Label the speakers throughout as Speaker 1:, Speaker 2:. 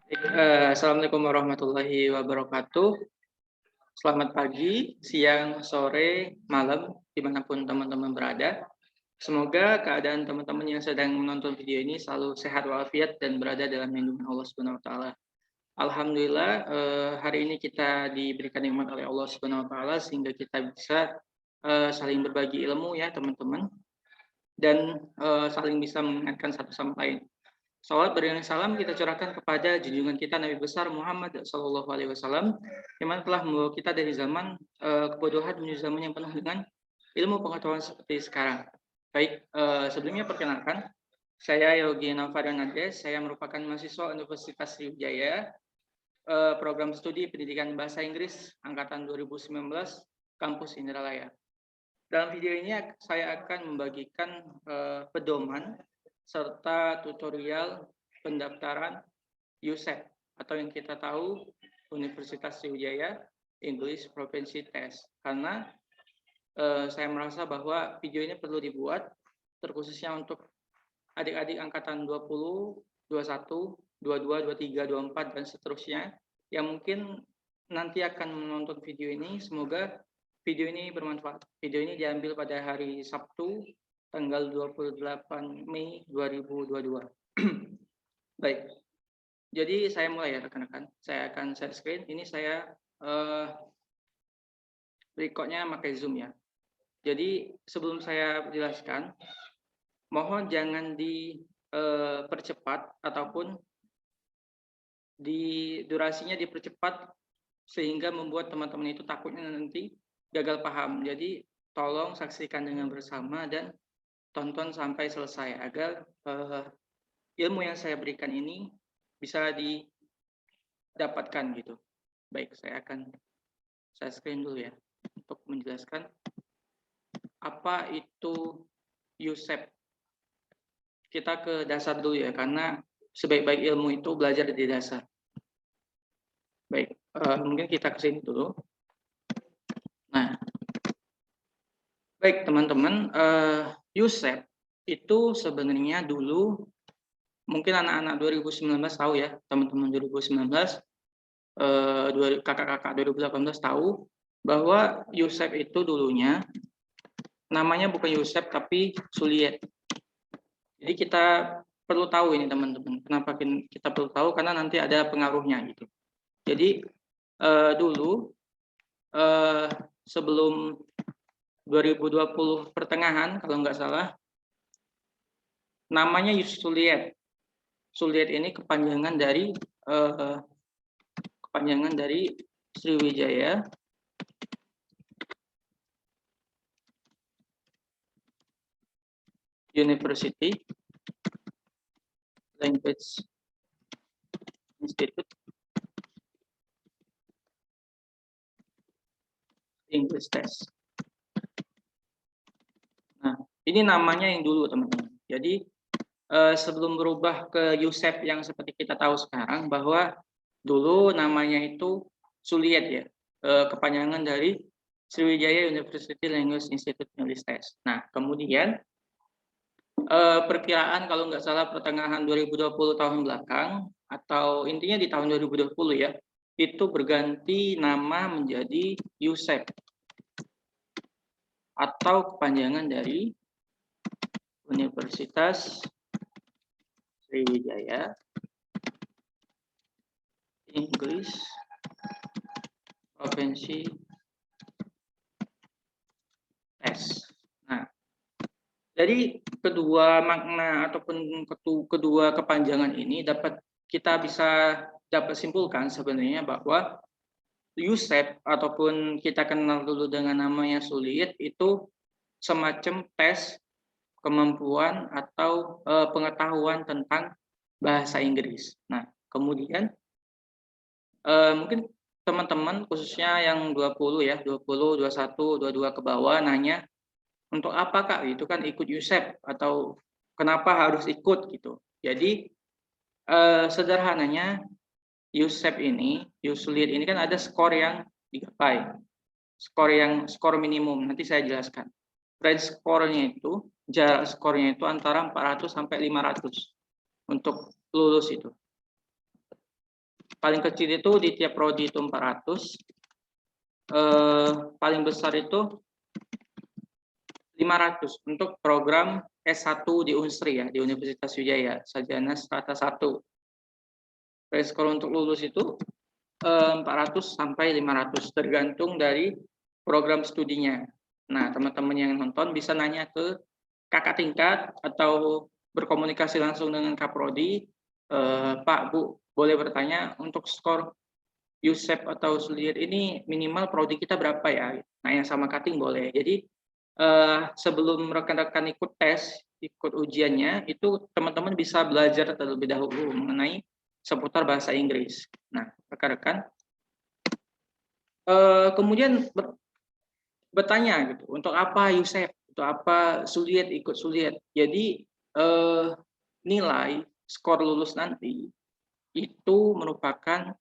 Speaker 1: Assalamualaikum warahmatullahi wabarakatuh. Selamat pagi, siang, sore, malam, dimanapun teman-teman berada. Semoga keadaan teman-teman yang sedang menonton video ini selalu sehat walafiat dan berada dalam lindungan Allah Subhanahu wa taala. Alhamdulillah, hari ini kita diberikan nikmat oleh Allah Subhanahu wa taala sehingga kita bisa saling berbagi ilmu ya, teman-teman, dan saling bisa mengingatkan satu sama lain. Salawat beriring salam kita curahkan kepada junjungan kita Nabi besar Muhammad Sallallahu Alaihi Wasallam, yang mana telah membawa kita dari zaman kebodohan menuju zaman yang penuh dengan ilmu pengetahuan seperti sekarang. Baik, sebelumnya perkenalkan, saya Yogi Navarian Nades, saya merupakan mahasiswa Universitas Sriwijaya, program studi pendidikan bahasa Inggris angkatan 2019, kampus Indralaya. Dalam video ini saya akan membagikan pedoman serta tutorial pendaftaran USEP atau yang kita tahu Universitas Sriwijaya English Proficiency Test. Karena saya merasa bahwa video ini perlu dibuat terkhususnya untuk adik-adik angkatan 20, 21, 22, 23, 24 dan seterusnya yang mungkin nanti akan menonton video ini. Semoga video ini bermanfaat. Video ini diambil pada hari Sabtu tanggal 28 Mei 2022. Baik, jadi saya mulai ya rekan-rekan. Saya akan share screen. Ini saya recordnya pakai Zoom ya. Jadi sebelum saya jelaskan, mohon jangan dipercepat ataupun durasinya dipercepat sehingga membuat teman-teman itu takutnya nanti gagal paham. Jadi tolong saksikan dengan bersama dan tonton sampai selesai agar ilmu yang saya berikan ini bisa didapatkan gitu. Baik, saya screen dulu ya untuk menjelaskan apa itu USEP. Kita ke dasar dulu ya, karena sebaik-baik ilmu itu belajar dari dasar. Baik, mungkin kita ke sini dulu. Nah, baik teman-teman, USEP itu sebenarnya dulu mungkin anak-anak 2019 tahu ya, teman-teman 2019, kakak-kakak 2018 tahu bahwa USEP itu dulunya namanya bukan USEP tapi Suliet. Jadi kita perlu tahu ini teman-teman. Kenapa kita perlu tahu? Karena nanti ada pengaruhnya gitu. Jadi dulu sebelum 2020 pertengahan kalau nggak salah, namanya Suliet. Suliet ini kepanjangan dari Sriwijaya University Language Institute English Test. Nah, ini namanya yang dulu teman-teman. Jadi sebelum berubah ke USEP yang seperti kita tahu sekarang, bahwa dulu namanya itu Suliet ya, kepanjangan dari Sriwijaya University Language Institute English Test. Nah, kemudian perkiraan kalau nggak salah pertengahan 2020 tahun belakang, atau intinya di tahun 2020 ya, itu berganti nama menjadi USEP atau kepanjangan dari Universitas Sriwijaya English Proficiency Test. Nah, jadi kedua makna ataupun kedua kepanjangan ini kita bisa dapat simpulkan sebenarnya bahwa USEP ataupun kita kenal dulu dengan namanya Suliet itu semacam tes kemampuan atau pengetahuan tentang bahasa Inggris. Nah, kemudian mungkin teman-teman khususnya yang 20 ya, 20, 21, 22 ke bawah nanya, untuk apa Kak? Itu kan ikut USEP atau kenapa harus ikut gitu. Jadi sederhananya USEP ini, USULIT ini kan ada skor yang digapai. Skor minimum, nanti saya jelaskan. Range skornya itu, jarak skornya itu antara 400 sampai 500 untuk lulus itu. paling kecil itu di tiap prodi itu 400, paling besar itu 500 untuk program S1 di Unsri ya, di Universitas Wijaya, sarjana strata 1. Skor untuk lulus itu 400 sampai 500 tergantung dari program studinya. Nah, teman-teman yang nonton bisa nanya ke kakak tingkat atau berkomunikasi langsung dengan Kaprodi. Pak, Bu, boleh bertanya untuk skor USEP atau Sulier ini minimal prodi kita berapa ya? Nanya sama Kating boleh. Jadi sebelum rekan-rekan ikut tes, ikut ujiannya, itu teman-teman bisa belajar terlebih dahulu mengenai seputar bahasa Inggris. Nah, rekan-rekan, kemudian bertanya gitu, untuk apa USEP, untuk apa Sulier, ikut Sulier. Jadi nilai skor lulus nanti itu merupakan,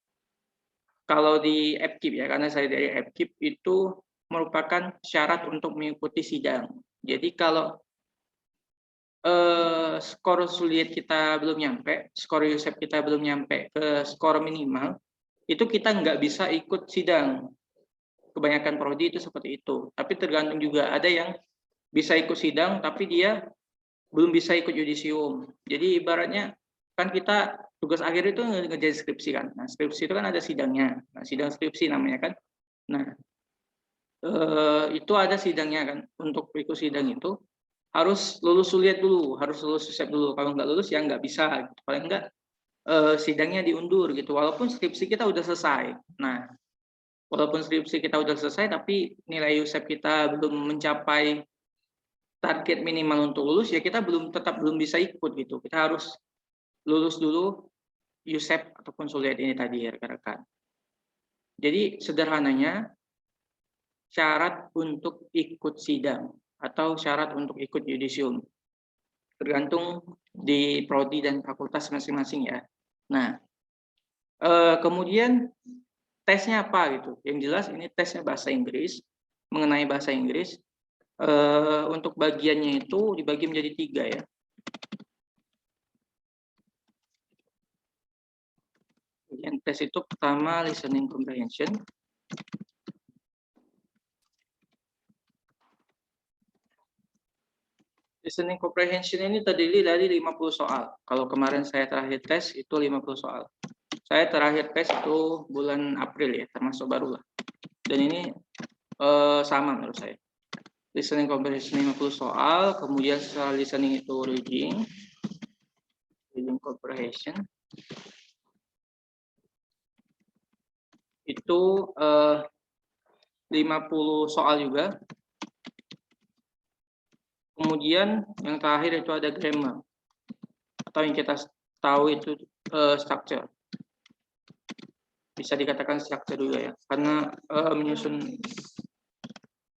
Speaker 1: kalau di EPKIP ya, karena saya dari EPKIP, itu merupakan syarat untuk mengikuti sidang. Jadi kalau skor Sulier kita belum nyampe, skor USEP kita belum nyampe ke skor minimal, itu kita nggak bisa ikut sidang. Kebanyakan prodi itu seperti itu. Tapi tergantung juga, ada yang bisa ikut sidang, tapi dia belum bisa ikut yudisium. Jadi ibaratnya, kan kita tugas akhir itu ngerjain skripsi kan. Nah, skripsi itu kan ada sidangnya. Nah, sidang skripsi namanya kan. Nah, itu ada sidangnya kan. Untuk ikut sidang itu harus lulus Sulier dulu, harus lulus USEP dulu. Kalau nggak lulus ya nggak bisa. Paling nggak sidangnya diundur gitu. Walaupun skripsi kita udah selesai. Nah, walaupun skripsi kita udah selesai, tapi nilai USEP kita belum mencapai target minimal untuk lulus, ya kita tetap belum bisa ikut gitu. Kita harus lulus dulu USEP ataupun Sulier ini tadi ya rekan-rekan. Jadi sederhananya, syarat untuk ikut sidang atau syarat untuk ikut yudisium tergantung di prodi dan fakultas masing-masing ya. Nah, kemudian tesnya apa gitu? Yang jelas ini tesnya bahasa Inggris, mengenai bahasa Inggris. Untuk bagiannya itu dibagi menjadi 3 ya. Yang tes itu pertama listening comprehension. Listening comprehension ini terdiri dari 50 soal. Kalau kemarin saya terakhir tes itu 50 soal. Saya terakhir tes itu bulan April ya, termasuk baru lah. Dan ini sama menurut saya. Listening comprehension 50 soal, kemudian setelah listening itu reading comprehension. Itu 50 soal juga. Kemudian yang terakhir itu ada grammar, atau yang kita tahu itu structure. Bisa dikatakan structure juga ya, karena menyusun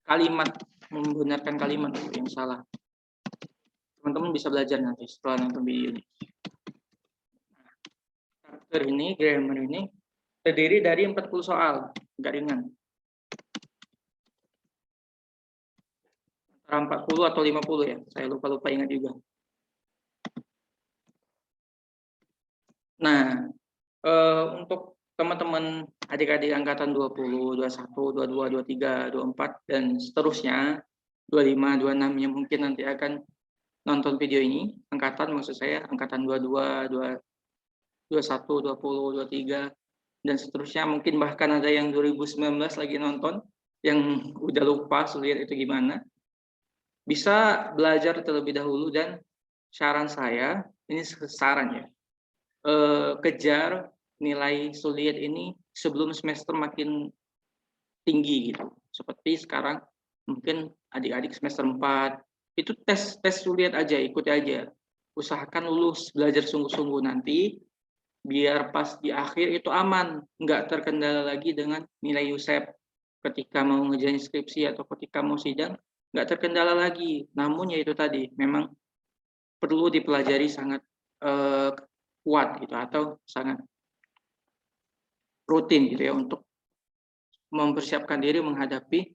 Speaker 1: kalimat, membenarkan kalimat itu yang salah. Teman-teman bisa belajar nanti setelah nonton video ini. Structure ini, grammar ini terdiri dari 40 soal, nggak ringan. Antara 40 atau 50 ya, saya lupa ingat juga. Nah, untuk teman-teman adik-adik angkatan 20, 21, 22, 23, 24, dan seterusnya, 25, 26 yang mungkin nanti akan nonton video ini, angkatan maksud saya, angkatan 22, 21, 20, 23, dan seterusnya, mungkin bahkan ada yang 2019 lagi nonton, yang udah lupa Sulier itu gimana, bisa belajar terlebih dahulu. Dan saran saya, ini saran ya, kejar nilai Sulier ini sebelum semester makin tinggi gitu. Seperti sekarang mungkin adik-adik semester 4 itu tes Sulier aja, ikuti aja. Usahakan lulus, belajar sungguh-sungguh, nanti biar pas di akhir itu aman, nggak terkendala lagi dengan nilai USEP. Ketika mau ngerjain skripsi atau ketika mau sidang, nggak terkendala lagi. Namun ya itu tadi, memang perlu dipelajari sangat kuat gitu, atau sangat rutin gitu ya, untuk mempersiapkan diri menghadapi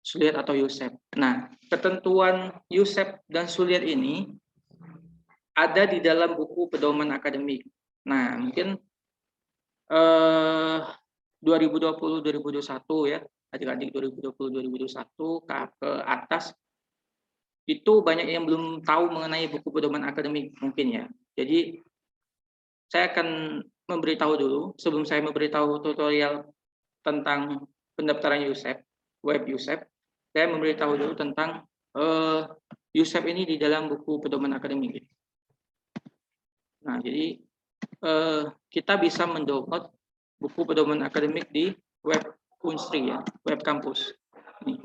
Speaker 1: Sulier atau USEP. Nah, ketentuan USEP dan Sulier ini ada di dalam buku pedoman akademik. Nah, mungkin eh 2020-2021 ya, adik-adik 2020-2021 ke atas itu banyak yang belum tahu mengenai buku pedoman akademik mungkin ya. Jadi saya akan memberitahu dulu sebelum saya memberitahu tutorial tentang pendaftaran USEP, web USEP, saya memberitahu dulu tentang USEP ini di dalam buku pedoman akademik. Nah, jadi kita bisa mendownload buku pedoman akademik di web Unsri ya, web kampus. Ini.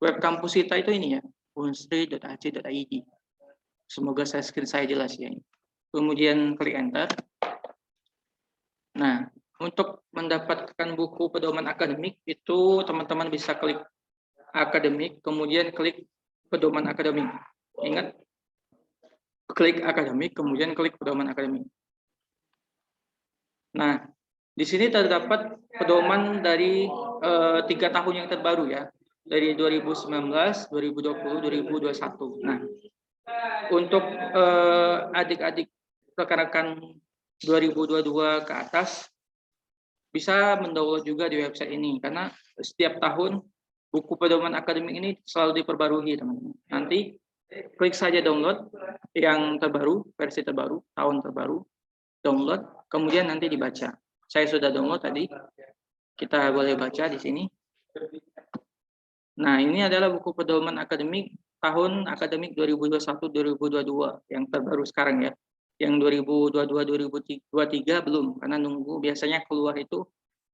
Speaker 1: Web kampus kita itu ini ya, unsri.ac.id. Semoga screen saya jelas ya. Kemudian klik enter. Nah, untuk mendapatkan buku pedoman akademik itu teman-teman bisa klik akademik, kemudian klik pedoman akademik. Ingat, klik akademik, kemudian klik pedoman akademik. Nah, di sini terdapat pedoman dari 3 tahun yang terbaru ya, dari 2019, 2020, 2021. Nah, untuk adik-adik rekan-rekan 2022 ke atas bisa mendownload juga di website ini karena setiap tahun buku pedoman akademik ini selalu diperbarui teman-teman. Nanti klik saja download yang terbaru, versi terbaru, tahun terbaru, download, kemudian nanti dibaca. Saya sudah download tadi, kita boleh baca di sini. Nah, ini adalah buku pedoman akademik tahun akademik 2021-2022 yang terbaru sekarang ya. Yang 2022-2023 belum, karena nunggu biasanya keluar itu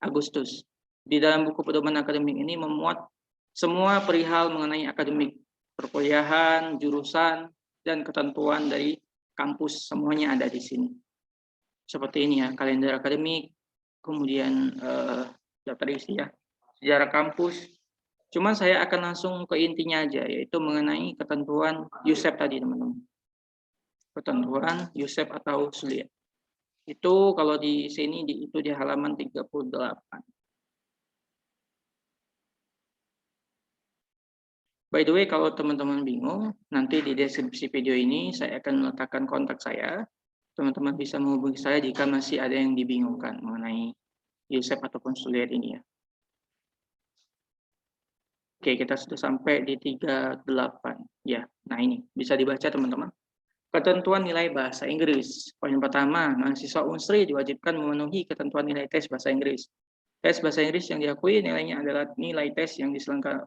Speaker 1: Agustus. Di dalam buku pedoman akademik ini memuat semua perihal mengenai akademik, perkuliahan, jurusan, dan ketentuan dari kampus, semuanya ada di sini. Seperti ini ya, kalender akademik, kemudian daftar isi ya, sejarah kampus. Cuma saya akan langsung ke intinya aja, yaitu mengenai ketentuan USEP tadi, teman-teman. Ketentuan USEP atau SULIA. Itu kalau di sini itu di halaman 38. By the way, kalau teman-teman bingung, nanti di deskripsi video ini saya akan meletakkan kontak saya. Teman-teman bisa menghubungi saya jika masih ada yang dibingungkan mengenai USEP ataupun SULIA ini ya. Oke, kita sudah sampai di 38. Ya, nah ini bisa dibaca teman-teman. Ketentuan nilai bahasa Inggris. Poin pertama, mahasiswa Unsri diwajibkan memenuhi ketentuan nilai tes bahasa Inggris. Tes bahasa Inggris yang diakui nilainya adalah nilai tes yang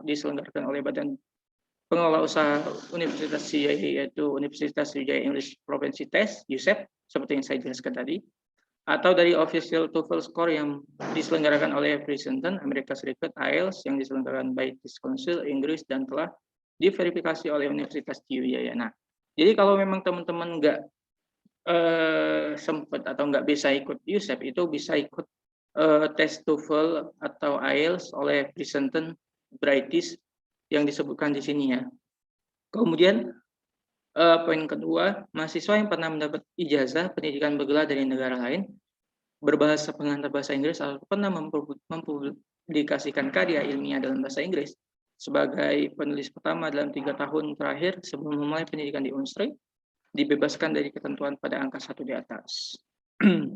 Speaker 1: diselenggarakan oleh Badan Pengelola Usaha Universitas Sriwijaya, yaitu Universitas Sriwijaya English Provinsi Test, USEP, seperti yang saya jelaskan tadi, atau dari official TOEFL score yang diselenggarakan oleh Princeton, Amerika Serikat, IELTS yang diselenggarakan by British Council, Inggris, dan telah diverifikasi oleh Universitas Sriwijaya. Nah, jadi kalau memang teman-teman nggak sempat atau nggak bisa ikut USEP, itu bisa ikut tes TOEFL atau IELTS oleh Princeton, British yang disebutkan di sini ya. Kemudian poin kedua, mahasiswa yang pernah mendapat ijazah pendidikan bergelar dari negara lain berbahasa pengantar bahasa Inggris atau pernah mempublikasikan karya ilmiah dalam bahasa Inggris sebagai penulis pertama dalam 3 tahun terakhir sebelum memulai pendidikan di Unsri, dibebaskan dari ketentuan pada angka 1 di atas. 3.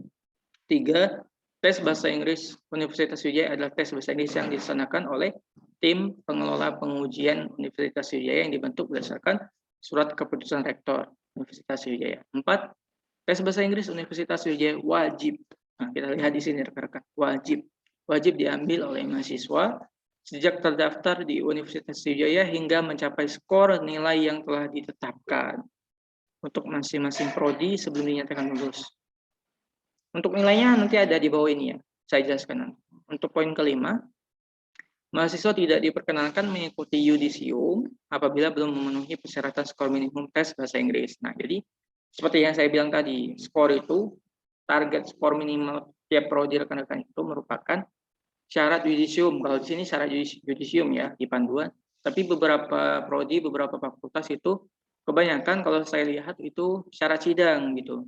Speaker 1: Tes bahasa Inggris Universitas Sriwijaya adalah tes bahasa Inggris yang dilaksanakan oleh tim pengelola pengujian Universitas Sriwijaya yang dibentuk berdasarkan surat keputusan rektor Universitas Sriwijaya. 4. Tes bahasa Inggris Universitas Sriwijaya wajib. Nah, kita lihat di sini rekan-rekan, wajib diambil oleh mahasiswa sejak terdaftar di Universitas Sriwijaya hingga mencapai skor nilai yang telah ditetapkan untuk masing-masing prodi sebelum dinyatakan lulus. Untuk nilainya nanti ada di bawah ini ya, saya jelaskan nanti. Untuk poin kelima, mahasiswa tidak diperkenankan mengikuti yudisium apabila belum memenuhi persyaratan skor minimum tes bahasa Inggris. Nah, jadi seperti yang saya bilang tadi, skor itu, target skor minimal tiap prodi rekan-rekan itu merupakan syarat yudisium. Kalau di sini syarat yudisium ya di panduan, tapi beberapa prodi, beberapa fakultas itu kebanyakan kalau saya lihat itu syarat sidang gitu.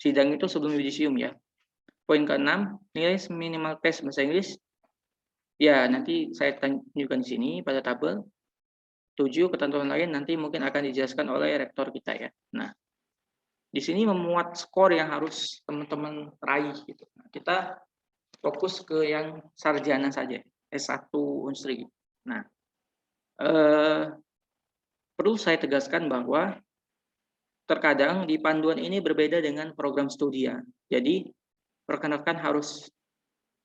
Speaker 1: Sidang itu sebelum yudisium ya. Poin ke-6, nilai minimal tes bahasa Inggris. Ya, nanti saya tunjukkan di sini pada tabel. 7, ketentuan lain nanti mungkin akan dijelaskan oleh rektor kita ya. Nah, di sini memuat skor yang harus teman-teman raih gitu. Nah, kita fokus ke yang sarjana saja, S1 Unsri. Nah, perlu saya tegaskan bahwa terkadang di panduan ini berbeda dengan program studi ya. Jadi, rekan-rekan harus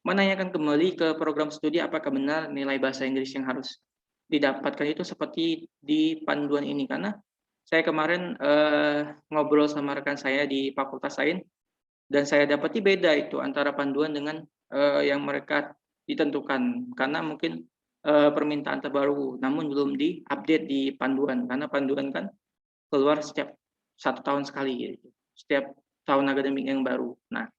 Speaker 1: menanyakan kembali ke program studi apakah benar nilai bahasa Inggris yang harus didapatkan itu seperti di panduan ini. Karena saya kemarin ngobrol sama rekan saya di Fakultas Sains, dan saya dapati beda itu antara panduan dengan yang mereka ditentukan. Karena mungkin permintaan terbaru, namun belum diupdate di panduan. Karena panduan kan keluar setiap 1 tahun sekali, gitu. Setiap tahun akademik yang baru. Nah,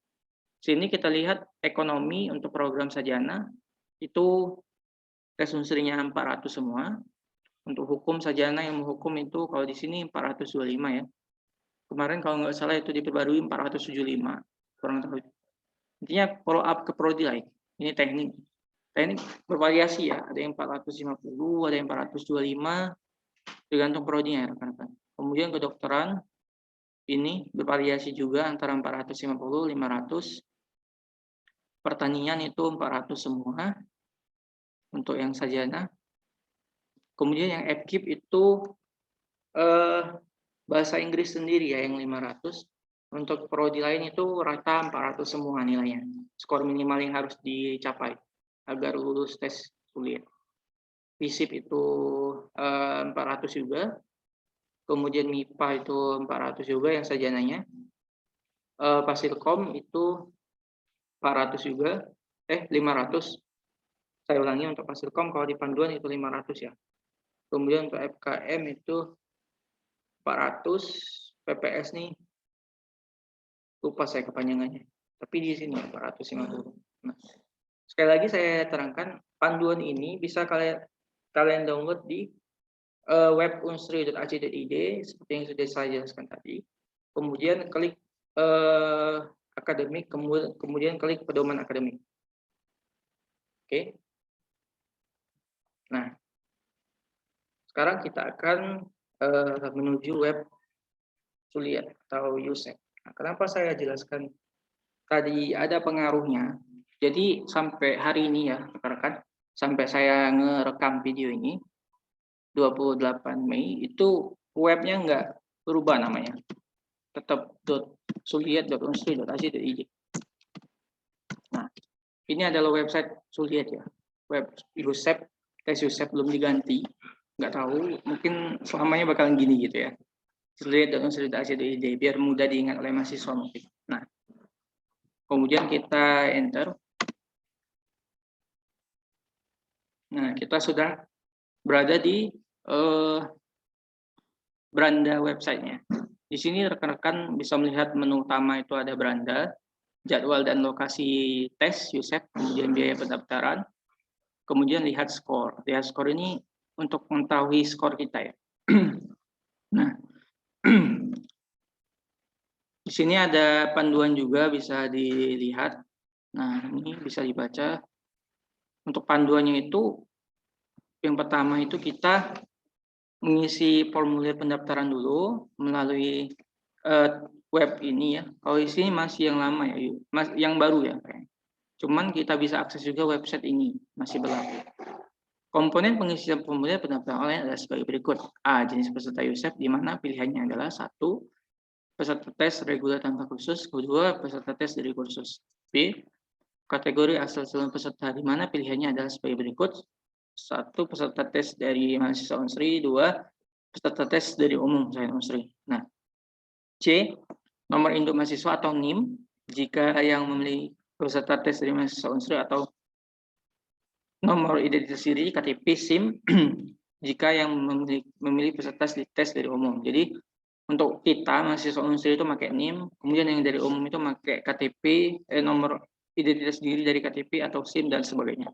Speaker 1: sini kita lihat ekonomi untuk program sarjana itu tes unsrinya 400 semua. Untuk hukum sarjana yang menghukum itu kalau di sini 425 ya. Kemarin kalau nggak salah itu diperbarui 475. Kurang tahu. Intinya follow up ke prodi lah. Ini teknik. Teknik bervariasi ya. Ada yang 450, ada yang 425. Tergantung prodinya ya rekan-rekan. Kemudian kedokteran ini bervariasi juga antara 450, 500. Pertanian itu 400 semua untuk yang sarjana. Kemudian yang FKIP itu bahasa Inggris sendiri ya yang 500. Untuk prodi lain itu rata 400 semua nilainya. Skor minimal yang harus dicapai agar lulus tes kuliah. FISIP itu 400 juga. Kemudian MIPA itu 400 juga yang sarjananya. Fasilkom itu 400 juga. 500. Saya ulangi, untuk Fasilkom kalau di panduan itu 500 ya. Kemudian untuk FKM itu 400, PPS nih lupa saya kepanjangannya. Tapi di sini 450. Nah, sekali lagi saya terangkan panduan ini bisa kalian download di web unsri.ac.id seperti yang sudah saya jelaskan tadi. Kemudian klik akademik, kemudian klik pedoman akademik. Oke. Nah, sekarang kita akan menuju web Suliat atau USEC. Nah, kenapa saya jelaskan tadi ada pengaruhnya? Jadi sampai hari ini ya rekan-rekan, sampai saya ngerekam video ini 28 Mei itu webnya nggak berubah namanya, tetap .suliat.unsri.ac.id. Nah, ini adalah website Suliat ya, web USEP, tes USEP belum diganti, nggak tahu, mungkin selamanya bakalan gini gitu ya. Suliat.unsri.ac.id biar mudah diingat oleh mahasiswa mungkin. Nah, kemudian kita enter. Nah, kita sudah berada di beranda websitenya. Di sini rekan-rekan bisa melihat menu utama itu ada beranda, jadwal dan lokasi tes USEP, kemudian biaya pendaftaran, kemudian lihat skor. Lihat skor ini untuk mengetahui skor kita ya. Nah, di sini ada panduan juga bisa dilihat. Nah, ini bisa dibaca. Untuk panduannya itu, yang pertama itu kita mengisi formulir pendaftaran dulu melalui web ini ya. Kalau di sini masih yang lama ya, yang baru ya. Cuman kita bisa akses juga website ini, masih berlaku. Komponen pengisian formulir pendaftaran online adalah sebagai berikut. A. Jenis peserta USEP, di mana pilihannya adalah 1. Peserta tes reguler tanpa kursus. 2. Peserta tes dari kursus. B. Kategori asal seluruh peserta, di mana pilihannya adalah sebagai berikut. 1. Peserta tes dari mahasiswa Unsri. 2. Peserta tes dari umum saya Unsri. Nah, C. Nomor induk mahasiswa atau NIM, jika yang memilih peserta tes dari mahasiswa Unsri, atau nomor identitas diri KTP SIM jika yang memilih peserta tes dari umum. Jadi untuk kita mahasiswa Unsri itu pakai NIM, kemudian yang dari umum itu pakai KTP, nomor identitas diri dari KTP atau SIM dan sebagainya.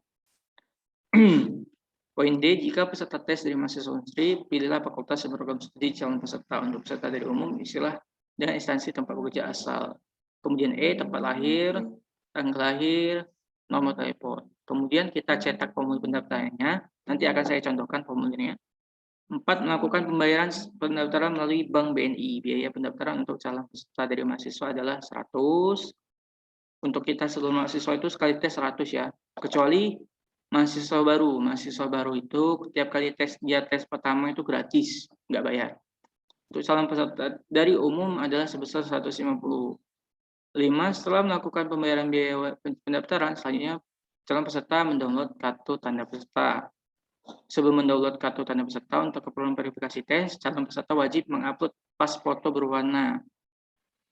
Speaker 1: Poin D, jika peserta tes dari mahasiswa Unsri, pilihlah fakultas program studi calon peserta. Untuk peserta dari umum, isilah dengan instansi tempat bekerja asal. Kemudian E, tempat lahir, tanggal lahir, nomor telepon. Kemudian kita cetak formulir pendaftarannya. Nanti akan saya contohkan formulirnya. 4. Melakukan pembayaran pendaftaran melalui Bank BNI. Biaya pendaftaran untuk calon peserta dari mahasiswa adalah 100. Untuk kita seluruh mahasiswa itu sekali tes 100 ya. Kecuali mahasiswa baru. Mahasiswa baru itu setiap kali tes pertama itu gratis, nggak bayar. Untuk calon peserta dari umum adalah sebesar 150. 5. Setelah melakukan pembayaran biaya pendaftaran, selanjutnya calon peserta mendownload kartu tanda peserta. Sebelum mendownload kartu tanda peserta untuk keperluan verifikasi tes, calon peserta wajib mengupload pas foto berwarna,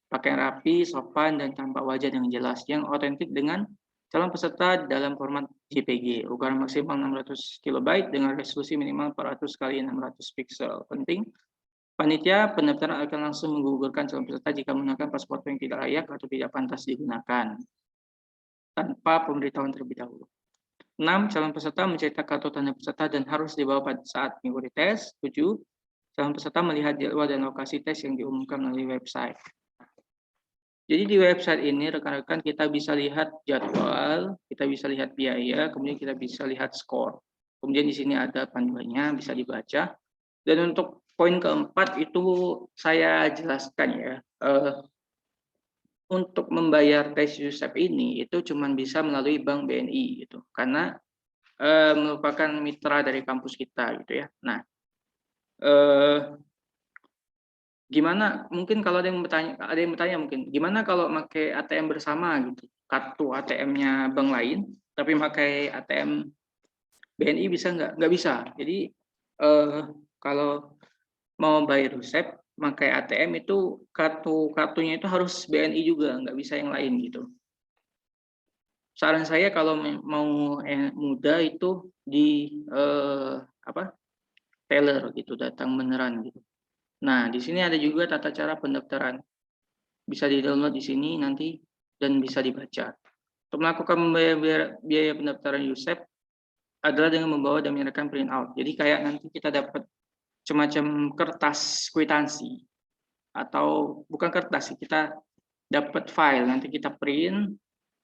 Speaker 1: pakaian rapi, sopan, dan tampak wajah yang jelas, yang otentik dengan calon peserta dalam format JPG, ukuran maksimal 600 KB dengan resolusi minimal 400 x 600 pixel. Penting, panitia pendaftaran akan langsung menggugurkan calon peserta jika menggunakan paspor yang tidak layak atau tidak pantas digunakan, tanpa pemberitahuan terlebih dahulu. 6. Calon peserta mencetak kartu tanda peserta dan harus dibawa pada saat mengikuti tes. 7. Calon peserta melihat jadwal dan lokasi tes yang diumumkan melalui website. Jadi di website ini rekan-rekan kita bisa lihat jadwal, kita bisa lihat biaya, kemudian kita bisa lihat skor. Kemudian di sini ada panduannya, bisa dibaca. Dan untuk poin keempat itu saya jelaskan ya. Untuk membayar tes USEP ini itu cuma bisa melalui Bank BNI gitu. Karena merupakan mitra dari kampus kita gitu ya. Nah, gimana mungkin kalau ada yang bertanya mungkin gimana kalau pakai ATM bersama gitu, kartu ATM-nya bank lain tapi pakai ATM BNI bisa nggak? Nggak bisa. Jadi kalau mau bayar USEP pakai ATM itu kartunya itu harus BNI juga, nggak bisa yang lain gitu. Saran saya kalau mau mudah itu di teller gitu, datang beneran gitu. Nah, di sini ada juga tata cara pendaftaran. Bisa di-download di sini nanti dan bisa dibaca. Untuk melakukan biaya pendaftaran USEP adalah dengan membawa dan menyerahkan print out. Jadi kayak nanti kita dapat semacam kertas kwitansi atau bukan kertas sih, kita dapat file, nanti kita print,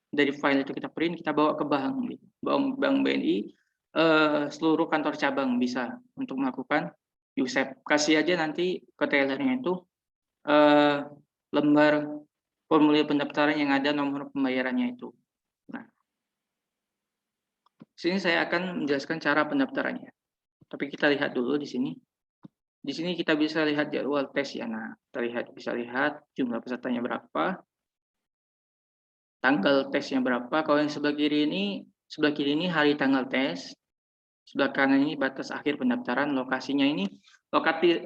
Speaker 1: dari file itu kita print, kita bawa ke bank, gitu. Bank BNI, seluruh kantor cabang bisa untuk melakukan USEP. Kasih aja nanti ke tellernya itu lembar formulir pendaftaran yang ada nomor pembayarannya itu. Nah, sini saya akan menjelaskan cara pendaftarannya. Tapi kita lihat dulu di sini. Di sini kita bisa lihat jadwal tes ya. Nah, kita bisa lihat jumlah pesertanya berapa, tanggal tesnya berapa. Kalau yang sebelah kiri ini hari tanggal tes, sebelah kanan ini batas akhir pendaftaran. Lokasinya ini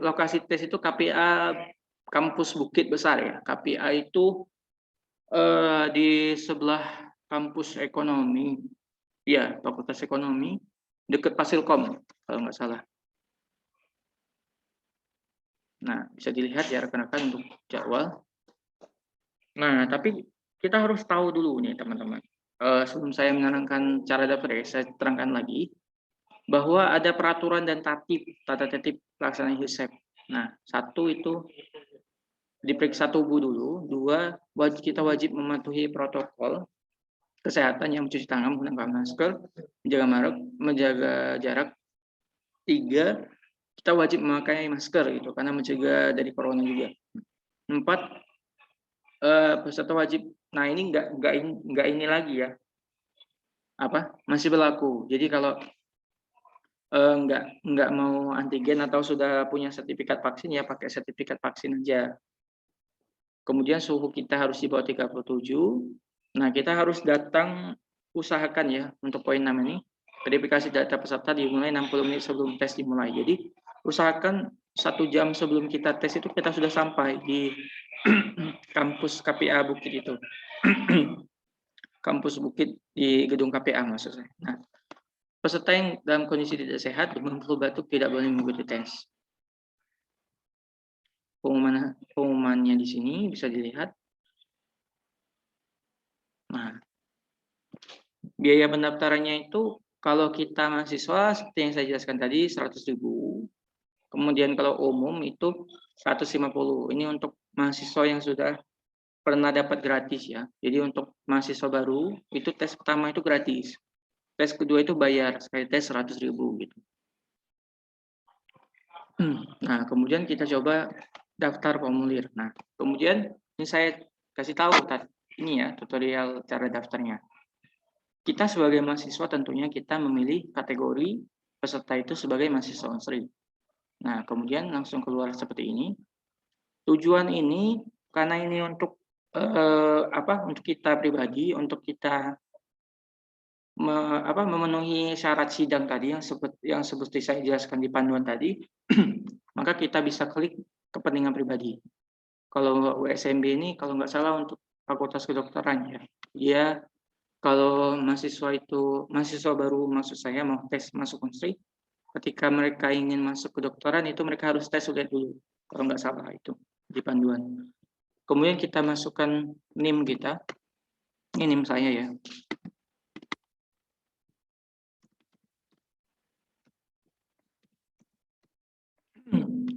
Speaker 1: lokasi tes itu KPA Kampus Bukit Besar ya. KPA itu di sebelah kampus ekonomi, ya Fakultas Ekonomi, dekat Fasilkom kalau nggak salah. Nah, bisa dilihat ya rekan-rekan untuk jadwal. Nah, tapi kita harus tahu dulu nih teman-teman. Sebelum saya menerangkan cara daftar, saya terangkan lagi bahwa ada peraturan dan tata tertib pelaksanaan USEP. Nah, satu itu diperiksa tubuh dulu. 2, kita wajib mematuhi protokol kesehatan yang mencuci tangan, menggunakan masker, menjaga jarak. 3, kita wajib memakai masker gitu karena mencegah dari corona juga. 4, peserta wajib. Nah, ini enggak ini lagi ya. Masih berlaku. Jadi kalau enggak mau antigen atau sudah punya sertifikat vaksin ya pakai sertifikat vaksin aja. Kemudian suhu kita harus di bawah 37. Nah, kita harus usahakan ya untuk poin 6 ini. Verifikasi data peserta dimulai 60 menit sebelum tes dimulai. Jadi, usahakan 1 jam sebelum kita tes itu kita sudah sampai di kampus KPA Bukit itu. Kampus Bukit di gedung KPA maksud saya. Nah, peserta yang dalam kondisi tidak sehat, demam flu batuk tidak boleh mengikuti tes. Pengumumannya di sini bisa dilihat. Nah, biaya pendaftarannya itu kalau kita mahasiswa seperti yang saya jelaskan tadi 100.000. Kemudian kalau umum itu 150. Ini untuk mahasiswa yang sudah pernah dapat gratis ya. Jadi untuk mahasiswa baru itu tes pertama itu gratis. Tes kedua itu bayar, sekali tes 100.000 gitu. Nah, kemudian kita coba daftar formulir. Nah, kemudian ini saya kasih tahu ini ya tutorial cara daftarnya. Kita sebagai mahasiswa tentunya kita memilih kategori peserta itu sebagai mahasiswa unsri. Nah, kemudian langsung keluar seperti ini. Tujuan ini karena ini untuk untuk kita pribadi, untuk kita memenuhi syarat sidang tadi yang seperti saya jelaskan di panduan tadi, maka kita bisa klik kepentingan pribadi. Kalau USMB ini kalau nggak salah untuk fakultas kedokteran ya. Dia kalau mahasiswa baru maksud saya mau tes masuk unsri, ketika mereka ingin masuk kedokteran itu mereka harus tes ULED dulu. Kalau nggak salah itu di panduan. Kemudian kita masukkan NIM kita. Ini NIM saya ya.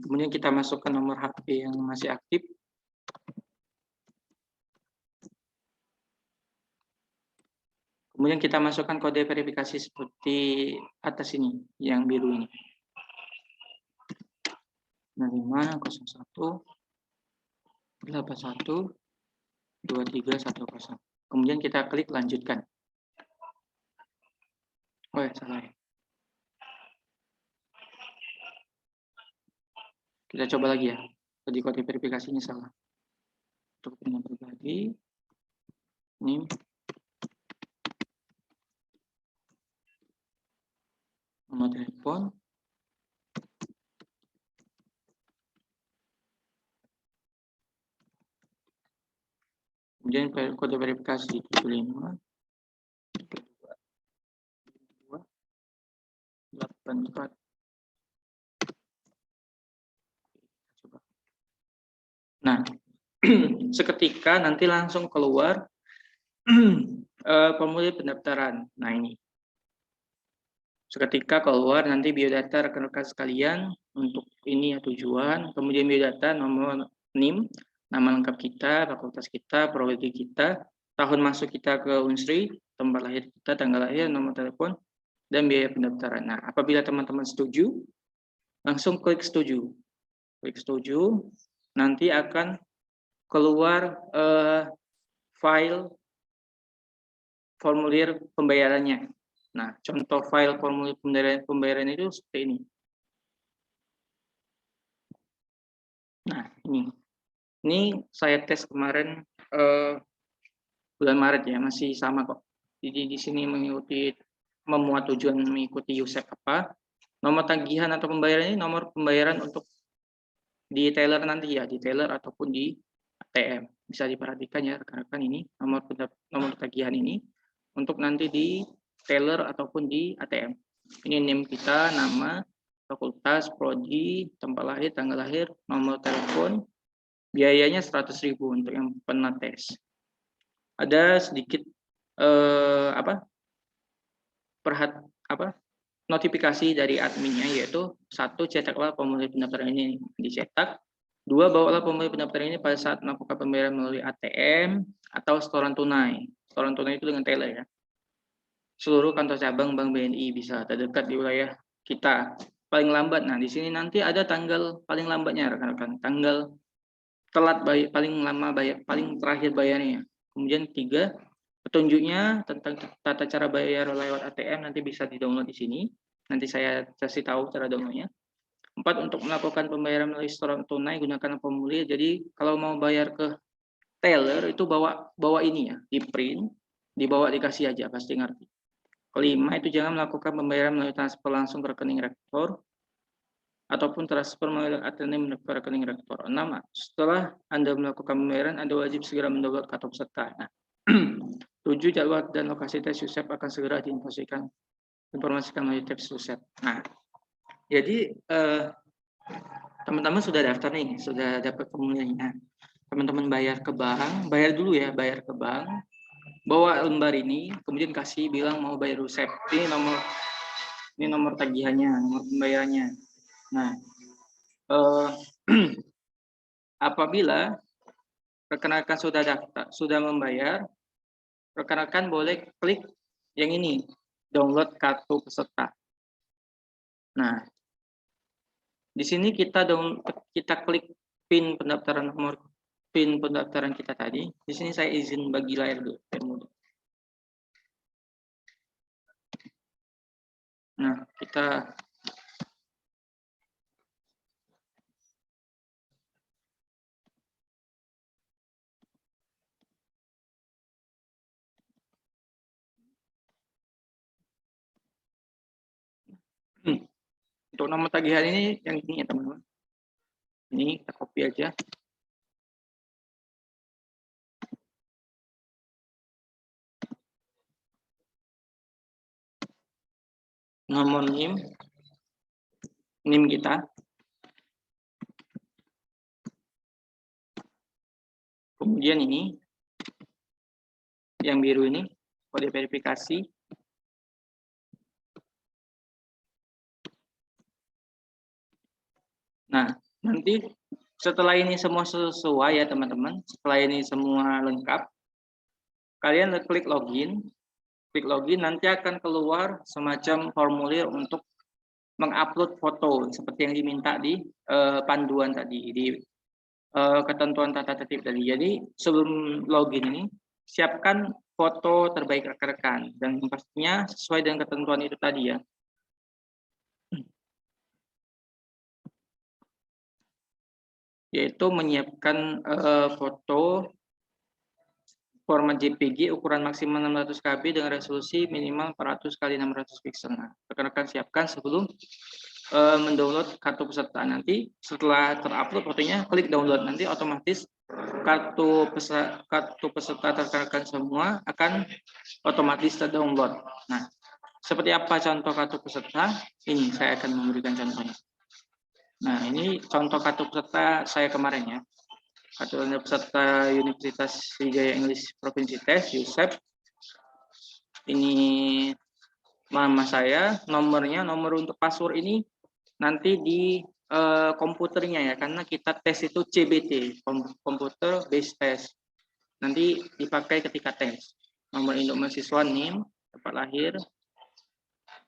Speaker 1: Kemudian kita masukkan nomor HP yang masih aktif. Kemudian kita masukkan kode verifikasi seperti atas ini, yang biru ini. 0501 81 2310. Kemudian kita klik lanjutkan. Oh ya, salah ya. Kita coba lagi ya. Tadi kode verifikasinya salah. Untuk kepentingan pribadi, NIM, nomor telepon, kemudian kode verifikasi 75 84. Coba. Nah, seketika nanti langsung keluar formulir pendaftaran. Nah, ini. Seketika keluar nanti biodata rekan-rekan sekalian untuk ini ya tujuan, kemudian biodata nomor NIM, nama lengkap kita, fakultas kita, prodi kita, tahun masuk kita ke Unsri, tempat lahir kita, tanggal lahir, nomor telepon, dan biaya pendaftaran. Nah, apabila teman-teman setuju, langsung klik setuju. Klik setuju, nanti akan keluar file formulir pembayarannya. Nah, contoh file formulir pembayaran itu seperti ini. Nah, ini saya tes kemarin bulan Maret ya, masih sama kok. Jadi di sini memuat tujuan mengikuti USEP apa. Nomor tagihan atau pembayaran ini nomor pembayaran untuk di teller nanti ya, di teller ataupun di ATM. Bisa diperhatikan ya rekan-rekan ini nomor tagihan ini untuk nanti di teller ataupun di ATM. Ini NIM kita, nama, fakultas, prodi, tempat lahir, tanggal lahir, nomor telepon, biayanya 100.000 untuk yang pernah tes. Ada sedikit notifikasi dari adminnya, yaitu satu, cetaklah formulir pendaftaran ini dicetak. Dua, bawalah formulir pendaftaran ini pada saat melakukan pembayaran melalui ATM atau setoran tunai. Setoran tunai itu dengan teller ya. Seluruh kantor cabang Bank BNI bisa terdekat di wilayah kita. Paling lambat, nah di sini nanti ada tanggal paling lambatnya rekan-rekan. Tanggal telat bayar, paling lama bayar, paling terakhir bayarnya. Kemudian 3, petunjuknya tentang tata cara bayar lewat ATM nanti bisa di-download di sini. Nanti saya kasih tahu cara downloadnya. 4, untuk melakukan pembayaran melalui setoran tunai gunakan formulir. Jadi kalau mau bayar ke teller itu bawa ini ya, di print, dibawa dikasih aja pasti ngerti. Kelima, itu jangan melakukan pembayaran melalui transfer langsung ke rekening rektor ataupun transfer melalui ATM ke rekening rektor. 6, setelah Anda melakukan pembayaran, Anda wajib segera mendownload kartu peserta. Nah, 7, jadwal dan lokasi tes USEP akan segera diinformasikan melalui tes USEP. Nah, jadi teman-teman sudah daftar nih, sudah dapat formulirnya. Teman-teman bayar ke bank, bayar dulu ya, bayar ke bank, bawa lembar ini, kemudian kasih bilang mau bayar USEP. Ini nomor tagihannya, nomor pembayarannya. Nah, apabila rekan-rekan sudah daftar, sudah membayar, rekan-rekan boleh klik yang ini, download kartu peserta. Nah, Di sini kita klik PIN pendaftaran nomor PIN pendaftaran kita tadi. Di sini saya izin bagi layar dulu. Nah, kita untuk nomor tagihan ini yang ini ya teman-teman. Ini kita copy aja. Nomor NIM kita. Kemudian ini yang biru ini kode verifikasi. Nah, nanti setelah ini semua sesuai ya teman-teman, setelah ini semua lengkap, kalian klik login. Klik login, nanti akan keluar semacam formulir untuk mengupload foto seperti yang diminta di panduan tadi, di ketentuan tata tertib tadi. Jadi sebelum login ini, siapkan foto terbaik rekan-rekan dan pastinya sesuai dengan ketentuan itu tadi ya. Yaitu menyiapkan foto format JPG ukuran maksimal 600 KB dengan resolusi minimal 400 kali 600 pixel. Nah, rekan-rekan siapkan sebelum mendownload kartu peserta. Nanti setelah terupload fotonya, klik download. Nanti otomatis kartu peserta rekan-rekan semua akan otomatis terdownload. Nah, seperti apa contoh kartu peserta? Ini saya akan memberikan contohnya. Nah, ini contoh kartu peserta saya kemarin ya. Kartu peserta Universitas Sriwijaya English Provinsi Tes, USEP. Ini nama saya, nomor untuk password ini nanti di komputernya ya, karena kita tes itu CBT, komputer based test. Nanti dipakai ketika tes. Nomor induk mahasiswa, NIM, tempat lahir.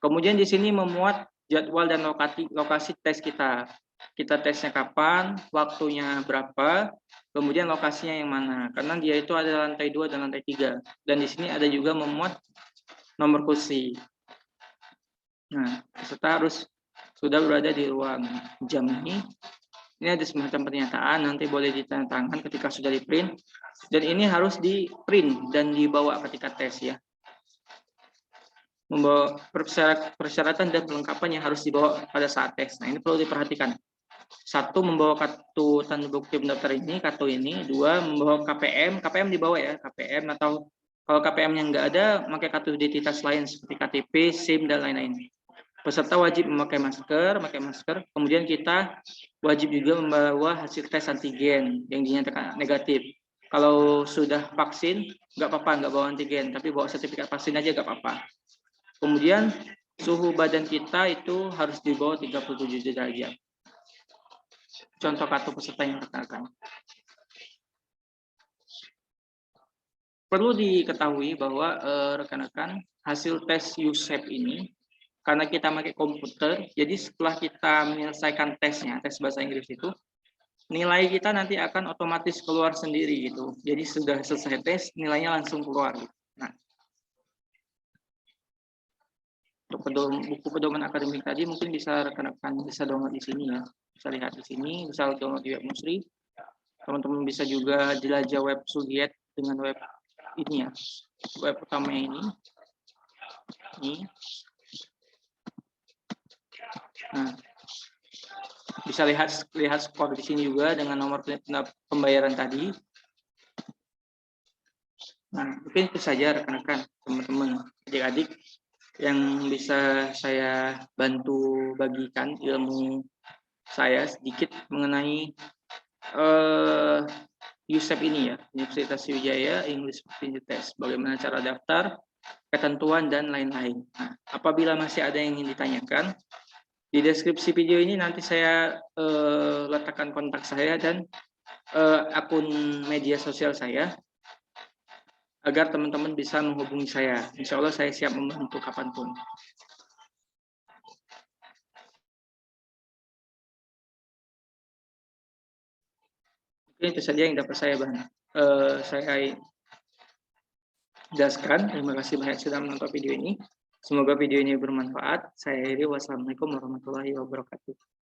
Speaker 1: Kemudian di sini memuat jadwal dan lokasi tes kita. Kita tesnya kapan, waktunya berapa, kemudian lokasinya yang mana. Karena dia itu ada lantai 2 dan lantai 3. Dan di sini ada juga memuat nomor kursi. Nah, peserta harus sudah berada di ruang jam ini. Ini ada semacam pernyataan, nanti boleh ditandatangan ketika sudah di print. Dan ini harus di print dan dibawa ketika tes ya. Membawa persyaratan dan perlengkapan yang harus dibawa pada saat tes. Nah, ini perlu diperhatikan. 1, membawa kartu tanda bukti pendaftar ini, kartu ini. 2, membawa KPM dibawa ya, KPM atau kalau KPM-nya nggak ada, pakai kartu identitas lain seperti KTP, SIM, dan lain-lain. Peserta wajib memakai masker, kemudian kita wajib juga membawa hasil tes antigen yang dinyatakan negatif. Kalau sudah vaksin, nggak apa-apa, nggak bawa antigen, tapi bawa sertifikat vaksin aja nggak apa-apa. Kemudian suhu badan kita itu harus di bawah 37 derajat. Contoh kartu peserta yang rekan-rekan. Perlu diketahui bahwa rekan-rekan hasil tes USEP ini karena kita pakai komputer, jadi setelah kita menyelesaikan tesnya, tes bahasa Inggris itu, nilai kita nanti akan otomatis keluar sendiri gitu. Jadi sudah selesai tes, nilainya langsung keluar. Nah, untuk buku pedoman akademik tadi mungkin bisa rekan-rekan bisa download di sini ya. Bisa lihat di sini, bisa download di web Musri. Teman-teman bisa juga jelajah web Sugiet dengan web ini ya. Web pertama ini. Nah, bisa lihat skor di sini juga dengan nomor pembayaran tadi. Nah, mungkin itu saja rekan-rekan, teman-teman, adik-adik yang bisa saya bantu bagikan ilmu saya sedikit mengenai USEP ini ya, Universitas Sriwijaya English Proficiency Test, bagaimana cara daftar, ketentuan, dan lain-lain. Nah, apabila masih ada yang ingin ditanyakan, di deskripsi video ini nanti saya letakkan kontak saya dan akun media sosial saya, agar teman-teman bisa menghubungi saya. Insya Allah saya siap membantu kapanpun. Itu saja yang dapat saya jelaskan. Terima kasih banyak sudah menonton video ini. Semoga video ini bermanfaat. Saya akhiri. Wassalamualaikum warahmatullahi wabarakatuh.